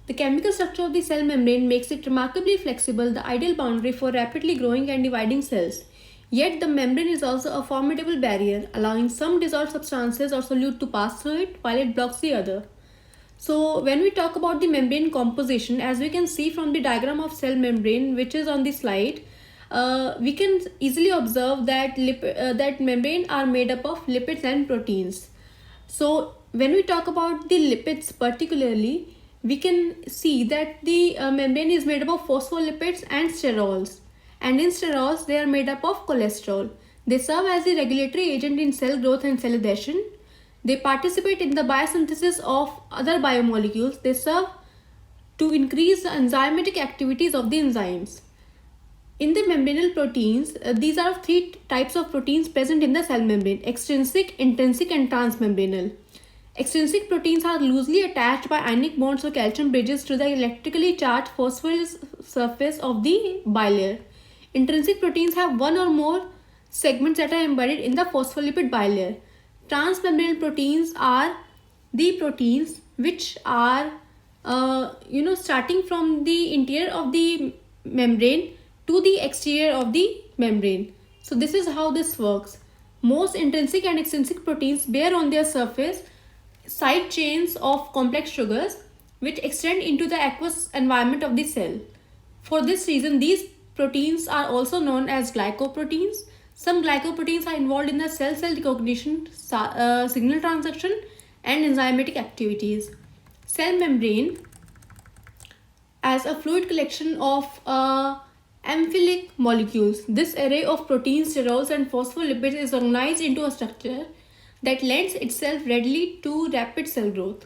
The chemical structure of the cell membrane makes it remarkably flexible, the ideal boundary for rapidly growing and dividing cells. Yet the membrane is also a formidable barrier, allowing some dissolved substances or solute to pass through it while it blocks the other. So when we talk about the membrane composition, as we can see from the diagram of cell membrane which is on the slide, we can easily observe that that membrane are made up of lipids and proteins. So when we talk about the lipids particularly, we can see that the membrane is made up of phospholipids and sterols. And in sterols, they are made up of cholesterol. They serve as the regulatory agent in cell growth and cell adhesion. They participate in the biosynthesis of other biomolecules. They serve to increase the enzymatic activities of the enzymes. In the membranal proteins, these are three types of proteins present in the cell membrane: extrinsic, intrinsic and transmembranal. Extrinsic proteins are loosely attached by ionic bonds or calcium bridges to the electrically charged phosphorus surface of the bilayer. Intrinsic proteins have one or more segments that are embedded in the phospholipid bilayer. Transmembranal proteins are the proteins which are starting from the interior of the membrane to the exterior of the membrane. So this is how this works. Most intrinsic and extrinsic proteins bear on their surface side chains of complex sugars which extend into the aqueous environment of the cell. For this reason, these proteins are also known as glycoproteins. Some glycoproteins are involved in the cell-cell recognition, signal transduction and enzymatic activities. Cell membrane as a fluid collection of amphilic molecules. This array of proteins, sterols and phospholipids is organized into a structure that lends itself readily to rapid cell growth.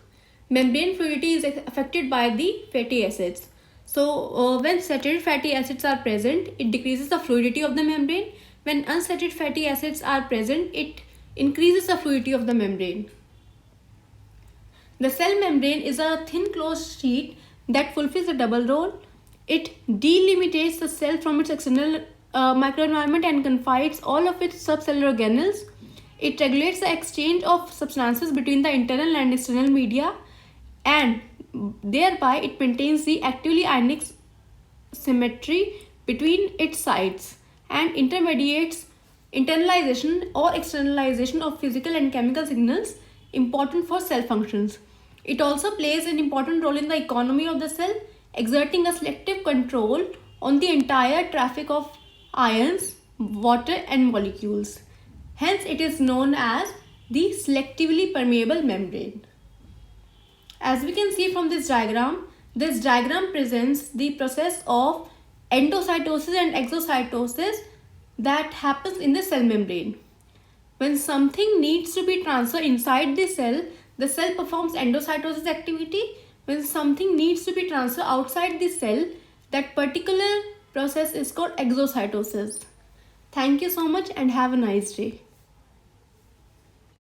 Membrane fluidity is affected by the fatty acids. So when saturated fatty acids are present, it decreases the fluidity of the membrane. When unsaturated fatty acids are present, it increases the fluidity of the membrane. The cell membrane is a thin closed sheet that fulfills a double role. It delimitates the cell from its external microenvironment and confines all of its subcellular organelles. It regulates the exchange of substances between the internal and external media, and thereby it maintains the actively ionic symmetry between its sides and intermediates internalization or externalization of physical and chemical signals important for cell functions. It also plays an important role in the economy of the cell, exerting a selective control on the entire traffic of ions, water and molecules. Hence, it is known as the selectively permeable membrane. As we can see from this diagram presents the process of endocytosis and exocytosis that happens in the cell membrane. When something needs to be transferred inside the cell performs endocytosis activity. When something needs to be transferred outside the cell, that particular process is called exocytosis. Thank you so much and have a nice day.